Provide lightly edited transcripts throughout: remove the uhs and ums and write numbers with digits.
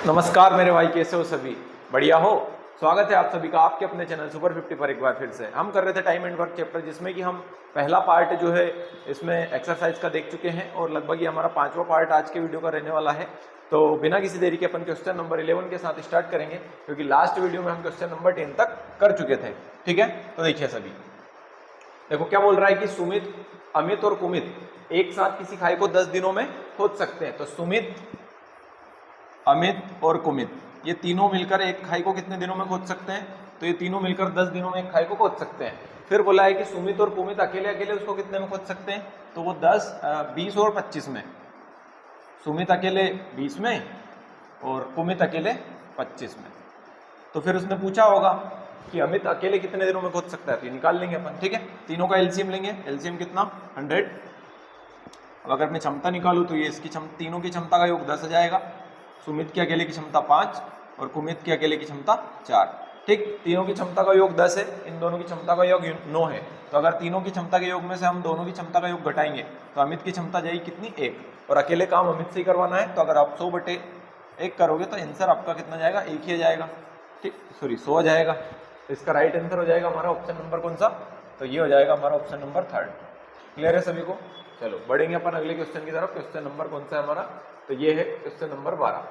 नमस्कार मेरे भाई, कैसे हो सभी? बढ़िया हो? स्वागत है आप सभी का आपके अपने चैनल सुपर 50 पर एक बार फिर से। हम कर रहे थे टाइम एंड वर्क चैप्टर, जिसमें कि हम पहला पार्ट जो है इसमें एक्सरसाइज का देख चुके हैं और लगभग ये हमारा 5वां पार्ट आज के वीडियो का रहने वाला है। तो बिना किसी देरी के अपन क्वेश्चन नंबर 11 के साथ स्टार्ट करेंगे, क्योंकि लास्ट वीडियो में हम क्वेश्चन नंबर 10 तक कर चुके थे। ठीक है, तो देखिए सभी, देखो क्या बोल रहा है कि सुमित, अमित और कुमित एक साथ किसी खाई को 10 दिनों में खोद सकते हैं। तो सुमित, अमित और कुमित ये तीनों मिलकर एक खाई को कितने दिनों में खोद सकते हैं? तो ये तीनों मिलकर 10 दिनों में एक खाई को खोद सकते हैं। फिर बोला है कि सुमित और कुमित अकेले अकेले उसको कितने में खोद सकते हैं? तो वो 10, 20 और 25 में। सुमित अकेले 20 में और कुमित अकेले 25 में। तो फिर उसने पूछा होगा कि अमित अकेले कितने दिनों में खोद सकता है, तो ये निकाल लेंगे अपन। ठीक है, तीनों का एलसीएम लेंगे। एलसीएम कितना? 100। अब अगर मैं क्षमता निकालूं तो ये इसकी तीनों की क्षमता का योग 10 आ जाएगा। सुमित की अकेले की क्षमता 5 और कुमित की अकेले की क्षमता 4। ठीक, तीनों की क्षमता का योग 10 है, इन दोनों की क्षमता का योग 9 है। तो अगर तीनों की क्षमता के योग में से हम दोनों की क्षमता का योग घटाएंगे तो अमित की क्षमता जाएगी कितनी? 1। और अकेले काम अमित से ही करवाना है, तो अगर आप 100/1 करोगे तो आंसर आपका कितना जाएगा? 1 ही जाएगा। ठीक, सॉरी 100 आ जाएगा। तो इसका राइट आंसर हो जाएगा हमारा ऑप्शन नंबर कौन सा? तो ये हो जाएगा हमारा ऑप्शन नंबर 3। क्लियर है सभी को? चलो बढ़ेंगे अपन अगले क्वेश्चन की तरफ। क्वेश्चन नंबर कौन सा है हमारा? तो ये है क्वेश्चन नंबर 12।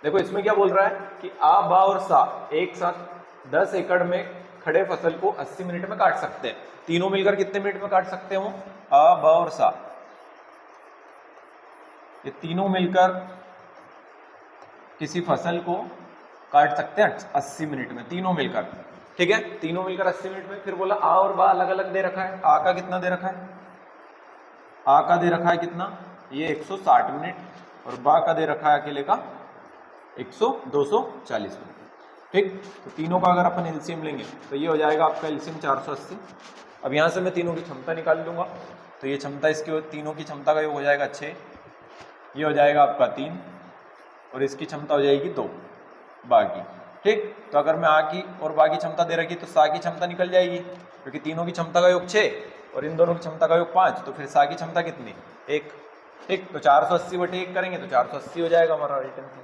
देखो इसमें क्या बोल रहा है कि आ, बा और सा एक साथ 10 एकड़ में खड़े फसल को 80 मिनट में काट सकते हैं। तीनों मिलकर कितने मिनट में काट सकते हो? आ, बा और सा ये तीनों मिलकर किसी फसल को काट सकते हैं 80 मिनट में, तीनों मिलकर। ठीक है, तीनों मिलकर 80 मिनट में। फिर बोला आ और बा अलग अलग दे रखा है। आ का कितना दे रखा है? आ का दे रखा है कितना? ये 160 मिनट। और बा का दे रखा है अकेले का 240 मिनट। ठीक, तो तीनों का अगर अपन एलसीएम लेंगे तो ये हो जाएगा आपका एलसीएम 480। अब यहाँ से मैं तीनों की क्षमता निकाल लूंगा, तो ये क्षमता इसकी तीनों की क्षमता का योग हो जाएगा 6। ये हो जाएगा आपका 3 और इसकी क्षमता हो जाएगी 2 बाकी। ठीक, तो अगर मैं आ की और बा की क्षमता दे रखी तो सा की क्षमता निकल जाएगी, क्योंकि तीनों की क्षमता का योग 6 और इन दोनों की क्षमता का योग 5। तो फिर सा की क्षमता कितनी? 1। ठीक, तो 480/1 करेंगे तो 480 हो जाएगा हमारा राइट आंसर।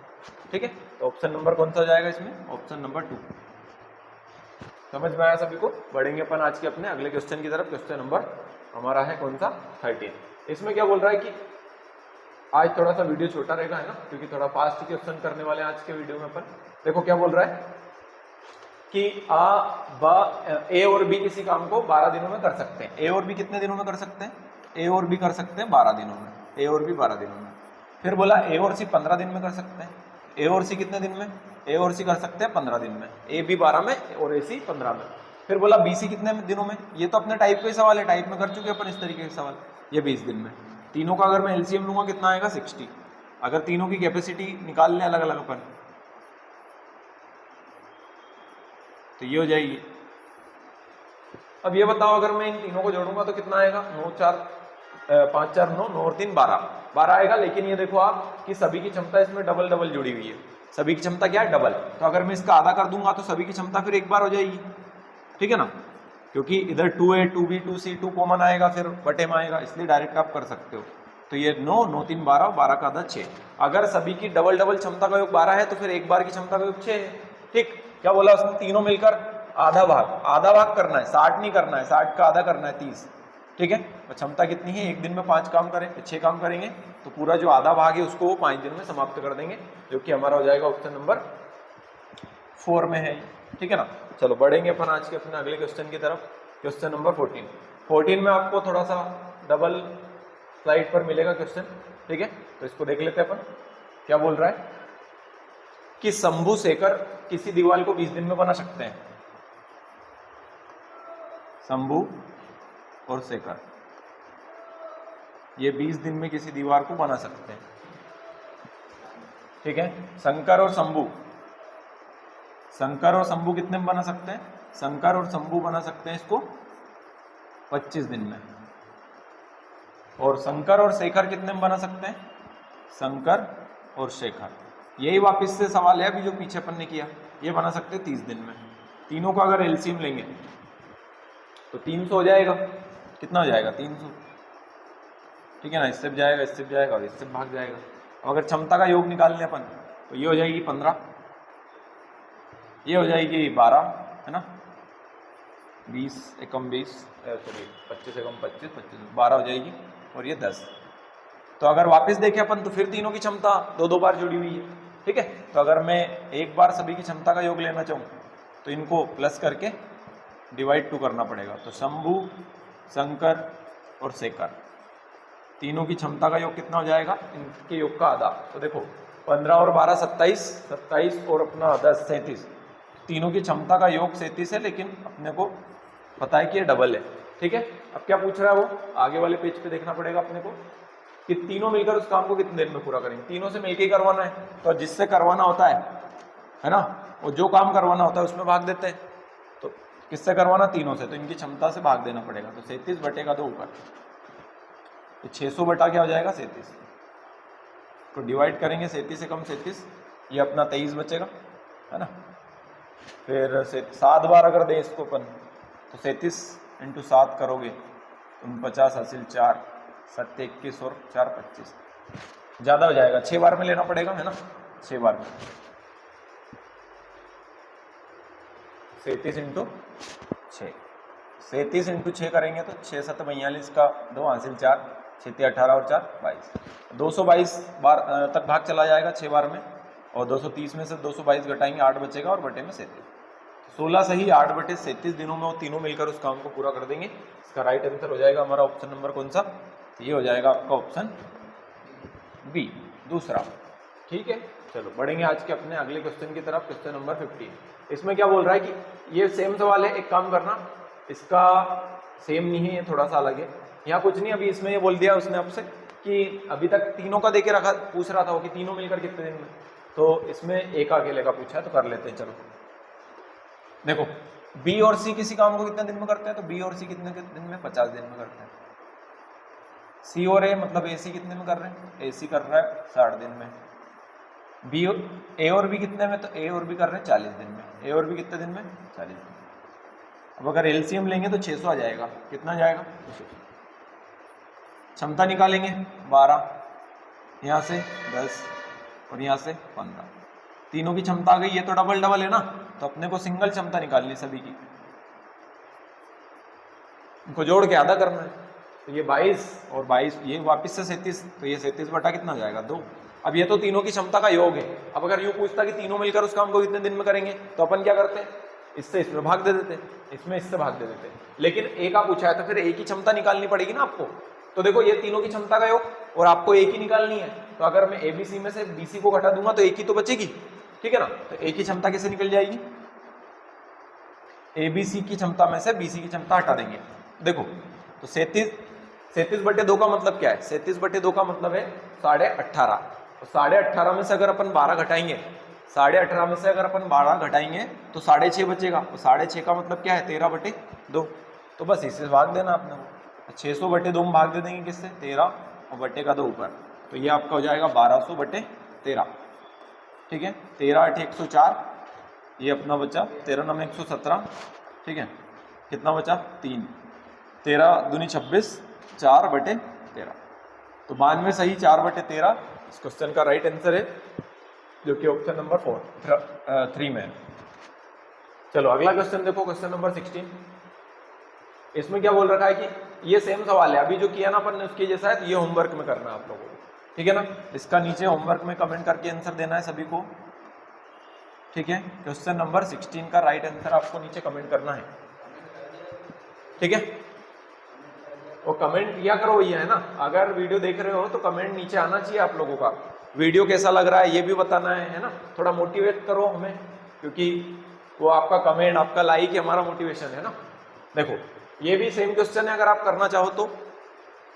ठीक है, तो ऑप्शन नंबर कौन सा हो जाएगा इसमें? Option number 2। समझ में आया सभी को? बढ़ेंगे अपन आज के अपने अगले क्वेश्चन की तरफ। क्वेश्चन नंबर हमारा है कौन सा? 13। इसमें क्या बोल रहा है कि आज थोड़ा सा वीडियो छोटा रहेगा, है ना, क्योंकि थोड़ा फास्ट क्वेश्चन करने वाले हैं आज के वीडियो में अपन। देखो क्या बोल रहा है कि आ, बा, ए और बी किसी काम को 12 दिनों में कर सकते हैं। ए और बी कितने दिनों में कर सकते हैं? ए और बी कर सकते हैं 12 दिनों में। ए और बी 12 दिनों में। फिर बोला ए और सी 15 दिन में कर सकते हैं। ए और सी कितने दिन में? ए और सी कर सकते हैं 15 दिन में। ए बी 12 में और ए सी 15 में। फिर बोला बी सी कितने दिनों में? ये तो अपने टाइप का ही सवाल है, टाइप में कर चुके हैं अपन इस तरीके के सवाल। ये 20 दिन में। तीनों का अगर मैं एलसीएम लूंगा कितना आएगा? 60। अगर तीनों की कैपेसिटी निकाल लें अलग अलग अपन तो ये हो जाएगी। अब ये बताओ अगर मैं इन तीनों को जोड़ूंगा तो कितना आएगा? 9 4 5 4 9 9 और 3 12 आएगा। लेकिन ये देखो आप कि सभी की क्षमता इसमें डबल डबल जुड़ी हुई है। सभी की क्षमता क्या है? डबल। तो अगर मैं इसका आधा कर दूंगा तो सभी की क्षमता फिर एक बार हो जाएगी। ठीक है ना, क्योंकि इधर 2A 2B 2C 2 कॉमन आएगा, फिर बटे में आएगा, इसलिए डायरेक्ट आप कर सकते हो। तो ये 9 9 3 12 12 का आधा 6। अगर सभी की डबल डबल क्षमता का योग 12 है तो फिर एक बार की क्षमता का योग 6 है। ठीक, क्या बोला उसने? तीनों मिलकर आधा भाग करना है, 60 नहीं करना है, 60 का आधा करना है 30। ठीक है, तो क्षमता कितनी है? एक दिन में 5 काम करें, 6 काम करेंगे तो पूरा जो आधा भाग है उसको वो 5 दिन में समाप्त कर देंगे, जो कि हमारा हो जाएगा ऑप्शन नंबर 4 में है। ठीक है ना, चलो बढ़ेंगे अपन आज के अपने अगले क्वेश्चन की तरफ। क्वेश्चन नंबर 14 में आपको थोड़ा सा डबल स्लाइड पर मिलेगा क्वेश्चन। ठीक है, तो इसको देख लेते हैं अपन। क्या बोल रहा है कि शंभू शेखर किसी दीवार को 20 दिन में बना सकते हैं। शंभू और शेखर ये 20 दिन में किसी दीवार को बना सकते हैं। ठीक है, शंकर और शंभू कितने में बना सकते हैं? शंकर और शंभू बना सकते हैं इसको 25 दिन में। और शंकर और शेखर कितने में बना सकते हैं? शंकर और शेखर यही वापस से सवाल है अभी जो पीछे अपन ने किया, ये बना सकते हैं 30 दिन में। तीनों का अगर एलसीएम लेंगे तो 300 हो जाएगा। कितना हो जाएगा? 300। ठीक है ना, इससे भी जाएगा, इससे भी जाएगा और इससे भाग जाएगा। अगर क्षमता का योग निकाल लें अपन तो ये हो जाएगी 15, ये हो जाएगी 12, है ना, 20 एकम 20, सॉरी 25 एकम 25, 12 हो जाएगी, और ये 10। तो अगर वापस देखें अपन तो फिर तीनों की क्षमता दो दो बार जुड़ी हुई है, ठीक है। तो अगर मैं एक बार सभी की क्षमता का योग लेना चाहूँ तो इनको प्लस करके डिवाइड 2 करना पड़ेगा। तो शंभू, शंकर और शेखर तीनों की क्षमता का योग कितना हो जाएगा, इनके योग का आधा। तो देखो 15 और 12 27, 27 और अपना 10 37, तीनों की क्षमता का योग 37 है, लेकिन अपने को पता है कि ये डबल है, ठीक है। अब क्या पूछ रहा है वो, आगे वाले पेज पे देखना पड़ेगा अपने को कि तीनों मिलकर उस काम को कितने देर में पूरा करेंगे। तीनों से मिलकर ही करवाना है, तो जिससे करवाना होता है ना, वो जो काम करवाना होता है उसमें भाग देते हैं। तो किससे करवाना, तीनों से, तो इनकी क्षमता से भाग देना पड़ेगा। तो 37 बटेगा 2 ऊपर, तो 600 बटा क्या हो जाएगा 37, तो डिवाइड करेंगे 37 से कम 37, ये अपना 23 बचेगा, है ना। फिर 7 बार अगर दें इसको अपन, तो 37 × 7 करोगे तो 49 हासिल 4, 7 21 और 4 25, ज़्यादा हो जाएगा, 6 बार में लेना पड़ेगा, है ना, 6 बार में। 37 × 6, 37 × 6 करेंगे तो 6 7 42 का 2 हासिल 4, 6 3 18 और 4 22, 222 बार तक भाग चला जाएगा 6 बार में, और 230 में से 222 घटाएंगे 8 बचेगा, और बटे में 37, 16 सही 8 बटे 37 दिनों में वो तीनों मिलकर उस काम को पूरा कर देंगे। इसका राइट आंसर हो जाएगा हमारा ऑप्शन नंबर कौन सा, तो ये हो जाएगा आपका ऑप्शन बी, दूसरा, ठीक है। चलो बढ़ेंगे आज के अपने अगले क्वेश्चन की तरफ, क्वेश्चन नंबर 15। इसमें क्या बोल रहा है कि ये सेम सवाल है, एक काम करना, इसका सेम नहीं है, ये थोड़ा सा अलग है। यहाँ कुछ नहीं, अभी इसमें ये बोल दिया उसने आपसे कि अभी तक तीनों का देके रखा, पूछ रहा था वो कि तीनों मिलकर कितने दिन में, तो इसमें एक अकेले का पूछा है, तो कर लेते हैं। चलो देखो, बी और सी किसी काम को कितने दिन में करते हैं, तो बी और सी कितने दिन में, 50 दिन में करते हैं। सी और ए मतलब ए सी कितने में कर रहे हैं, ए सी कर रहा है 60 दिन में। बी ए और बी कितने में, तो ए और बी कर रहे हैं 40 दिन में। ए और बी कितने दिन में, 40 दिन में। अब अगर एलसीएम लेंगे तो 600 आ जाएगा, कितना जाएगा, क्षमता निकालेंगे 12, यहाँ से 10 और यहाँ से 15, तीनों की क्षमता आ गई। ये तो डबल डबल है ना, तो अपने को सिंगल क्षमता निकालनी सभी की, इनको जोड़ के आधा करना है। तो ये 22 और 22, ये वापस से 37, तो ये 37 बटा कितना हो जाएगा 2। अब ये तो तीनों की क्षमता का योग है। अब अगर यूँ पूछता कि तीनों मिलकर उस काम को कितने दिन में करेंगे, तो अपन क्या करते हैं, इससे इसमें भाग दे देते, इसमें इससे भाग दे देते। लेकिन ए का पूछा है तो फिर ए की क्षमता निकालनी पड़ेगी ना आपको। तो देखो ये तीनों की क्षमता का योग और आपको ए की निकालनी है, तो अगर मैं एबीसी में से बीसी को घटा दूंगा तो ए की तो बचेगी, ठीक है ना। तो ए की क्षमता कैसे निकल जाएगी, एबीसी की क्षमता में से बीसी की क्षमता हटा देंगे। देखो तो 37 बटे 2 का मतलब क्या है, 37 बटे 2 का मतलब है 18.5। तो 18.5 में से अगर अपन 12 घटाएंगे, 18.5 में से अगर अपन 12 घटाएंगे तो 6.5 बचेगा। तो 6.5 का मतलब क्या है, 13 बटे 2। तो बस इससे भाग देना आपने को, 600 बटे 2 में भाग दे देंगे किससे, 13 और बटे का 2 ऊपर। तो ये आपका हो जाएगा 1200 बटे 13, ठीक है। 13 8 104, ये अपना बचा 13 9 117, ठीक है। कितना बचा 3, 13 दूनी 26, 4 बटे 13। तो 92 सही 4 बटे 13 इस क्वेश्चन का राइट आंसर है, जो कि ऑप्शन नंबर 3 में है। चलो अगला क्वेश्चन देखो, क्वेश्चन नंबर 16। इसमें क्या बोल रखा है कि ये सेम सवाल है, अभी जो किया ना अपन ने उसके जैसा है, तो ये होमवर्क में करना है आप लोगों को, ठीक है ना। इसका नीचे होमवर्क में कमेंट करके आंसर देना है सभी को, ठीक है। क्वेश्चन नंबर 16 का राइट आंसर आपको नीचे कमेंट करना है, ठीक है। वो कमेंट किया करो भैया, है ना। अगर वीडियो देख रहे हो तो कमेंट नीचे आना चाहिए आप लोगों का, वीडियो कैसा लग रहा है ये भी बताना है ना। थोड़ा मोटिवेट करो हमें, क्योंकि वो आपका कमेंट, आपका लाइक ही हमारा मोटिवेशन है ना। देखो ये भी सेम क्वेश्चन है, अगर आप करना चाहो तो,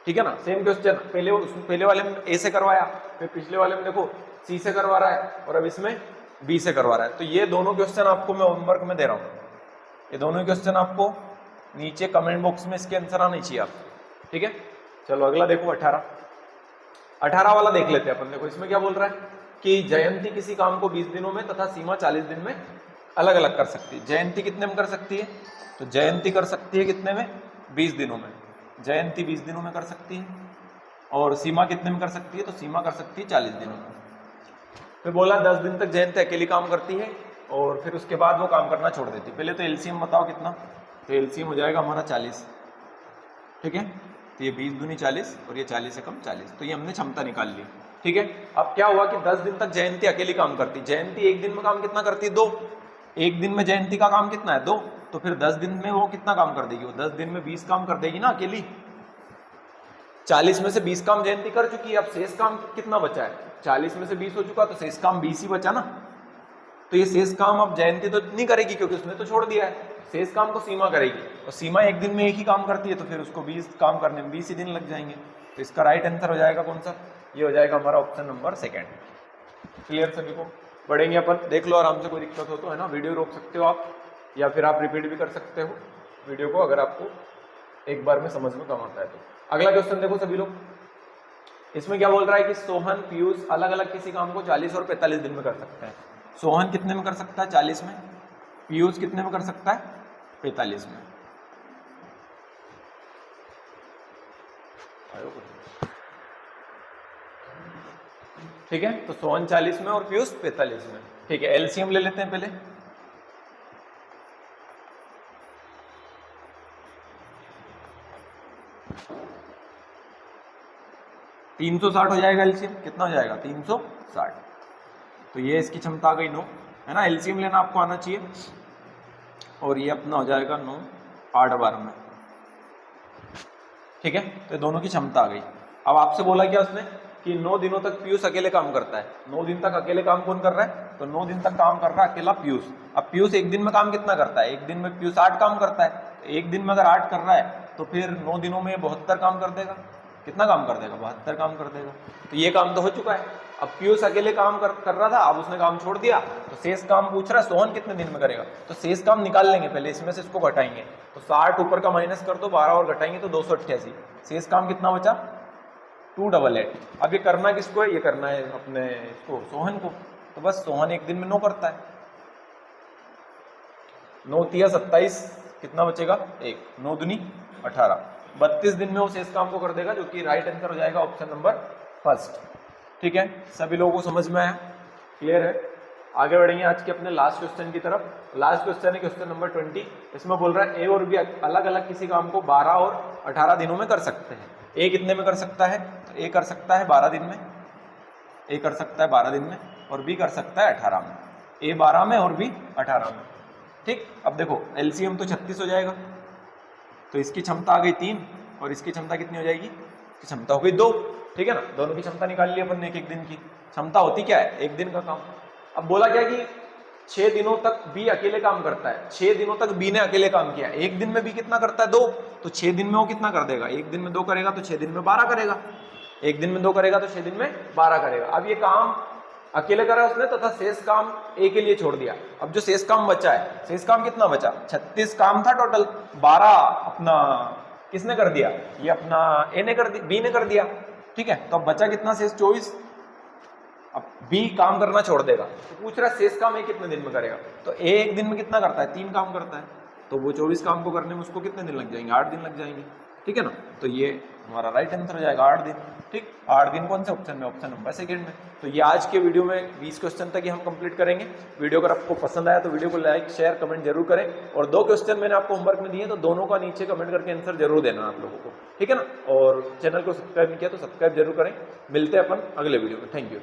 ठीक है ना। सेम क्वेश्चन पहले वाले में ए से करवाया, फिर पिछले वाले में देखो सी से करवा रहा है, और अब इसमें बी से करवा रहा है। तो ये दोनों क्वेश्चन आपको मैं होमवर्क में दे रहा हूँ, ये दोनों क्वेश्चन आपको नीचे कमेंट बॉक्स में इसके आंसर आने चाहिए आप, ठीक है। चलो अगला देखो 18 वाला देख लेते हैं अपन। देखो इसमें क्या बोल रहा है कि जयंती किसी काम को 20 दिनों में तथा सीमा 40 दिन में अलग अलग कर सकती है। जयंती कितने में कर सकती है, तो जयंती कर सकती है कितने में, 20 दिनों में। जयंती 20 दिनों में कर सकती है। और सीमा कितने में कर सकती है, तो सीमा कर सकती है 40 दिनों में। फिर बोला 10 दिन तक जयंती अकेली काम करती है और फिर उसके बाद वो काम करना छोड़ देती है। पहले तो एलसीएम बताओ कितना, तो एलसीएम हो जाएगा हमारा 40, ठीक है। तो ये 20 दूनी 40 और ये 40 से कम 40, तो ये हमने क्षमता निकाल ली, ठीक है। अब क्या हुआ कि 10 दिन तक जयंती अकेली काम करती, जयंती एक दिन में काम कितना करती है 2, एक दिन में जयंती का काम कितना है 2, तो फिर 10 दिन में वो कितना काम कर देगी, वो 10 दिन में 20 काम कर देगी ना अकेली। 40 में से 20 काम जयंती कर चुकी है, अब शेष काम कितना बचा है, 40 में से 20 हो चुका तो शेष काम 20 ही बचा ना। तो ये शेष काम अब जयंती तो नहीं करेगी क्योंकि उसने तो छोड़ दिया है, शेष काम को सीमा करेगी और सीमा एक दिन में एक ही काम करती है, तो फिर उसको 20 काम करने में 20 ही दिन लग जाएंगे। तो इसका राइट आंसर हो जाएगा कौन सा, ये हो जाएगा हमारा ऑप्शन नंबर 2। क्लियर सभी को, पढ़ेंगे अपन, देख लो आराम से, कोई दिक्कत हो तो है ना, वीडियो रोक सकते हो आप या फिर आप रिपीट भी कर सकते हो वीडियो को अगर आपको एक बार में समझ में कम आता है तो। अगला क्वेश्चन देखो सभी लोग, इसमें क्या बोल रहा है कि सोहन पीयूष अलग अलग किसी काम को 40 और 45 दिन में कर सकते हैं। सोहन कितने में कर सकता है 40 में, पीयूष कितने में कर सकता है 45 में। ठीक है, तो सोहन 40 में और पीयूष 45 में, ठीक है। एलसीएम ले लेते हैं पहले, $360 हो जाएगा एलसीएम, कितना हो जाएगा 360, तो ये इसकी क्षमता आ गई 9, है ना। एलसीएम लेना आपको आना चाहिए, और ये अपना हो जाएगा 9 8 बार में, ठीक है। तो दोनों की क्षमता आ गई। अब आपसे बोला क्या उसने कि 9 दिनों तक पीयूष अकेले काम करता है, 9 दिन तक अकेले काम कौन कर रहा है, तो 9 दिन तक काम कर रहा है अकेला पीयूष। अब पीयूष एक दिन में काम कितना करता है, एक दिन में पीयूष 8 काम करता है, तो एक दिन में अगर 8 कर रहा है तो फिर 9 दिनों में 72 काम कर देगा, कितना काम कर देगा 72 काम कर देगा। तो ये काम तो हो चुका है। अब पीयूष अकेले काम कर रहा था, अब उसने काम छोड़ दिया, तो शेष काम पूछ रहा है सोहन कितने दिन में करेगा, तो शेष काम निकाल लेंगे पहले, इसमें से इसको घटाएंगे, तो 60 ऊपर का माइनस कर दो, 12 और घटाएंगे तो 288, शेष काम कितना बचा 288। अब ये करना किसको है, ये करना है अपने इसको सोहन को, तो बस सोहन एक दिन में 9 करता है, 9 तिया 27, कितना बचेगा 1, 9 दूनी 18, 32 दिन में वो शेष काम को कर देगा, जो कि राइट आंसर हो जाएगा ऑप्शन नंबर 1। ठीक है, सभी लोगों को समझ में आया, क्लियर है। आगे बढ़ेंगे आज के अपने लास्ट क्वेश्चन की तरफ। लास्ट क्वेश्चन है क्वेश्चन नंबर 20। इसमें बोल रहा है ए और बी अलग अलग किसी काम को 12 और 18 दिनों में कर सकते हैं। ए कितने में कर सकता है, तो ए कर सकता है 12 दिन में, ए कर सकता है 12 दिन में, और बी कर सकता है 18 में, ए 12 में और बी 18 में। ठीक, अब देखो एलसीएम तो 36 हो जाएगा, तो इसकी क्षमता आ गई 3 और इसकी क्षमता कितनी हो जाएगी, इसकी क्षमता हो गई 2। ठीक है ना, दोनों की क्षमता निकाल ली अपन ने, एक दिन की क्षमता होती क्या है, एक दिन का काम। अब बोला क्या कि 6 दिनों तक बी अकेले काम करता है, 6 दिनों तक बी ने अकेले काम किया, एक दिन में बी कितना करता है 2, तो 6 दिन में वो कितना कर देगा, एक दिन में 2 करेगा तो 6 दिन में 12 करेगा, एक दिन में 2 करेगा तो 6 दिन में 12 करेगा। अब ये काम अकेले करा उसने तथा शेष काम ए के लिए छोड़ दिया। अब जो शेष काम बचा है, शेष काम कितना बचा, 36 काम था टोटल, 12 अपना किसने कर दिया, ये अपना ए ने कर दिया, बी ने कर दिया। ठीक है, तो अब बचा कितना शेष 24। अब बी काम करना छोड़ देगा, तो पूछ रहा है शेष काम ए कितने दिन में करेगा, तो ए एक दिन में कितना करता है 3 काम करता है, तो वो 24 काम को करने में उसको कितने दिन लग जाएंगे, 8 दिन लग जाएंगे। ठीक है ना, तो ये हमारा राइट आंसर हो जाएगा 8 दिन। ठीक, 8 दिन कौन से ऑप्शन में, ऑप्शन नंबर 2 में। तो ये आज के वीडियो में 20 क्वेश्चन तक ही हम कंप्लीट करेंगे। वीडियो अगर आपको पसंद आया तो वीडियो को लाइक शेयर कमेंट जरूर करें, और 2 क्वेश्चन मैंने आपको होमवर्क में दिए, तो दोनों का नीचे कमेंट करके आंसर जरूर देना आप लोगों को। ठीक है ना, और चैनल को सब्सक्राइब नहीं किया तो सब्सक्राइब जरूर करें। मिलते हैं अपन अगले वीडियो में, थैंक यू।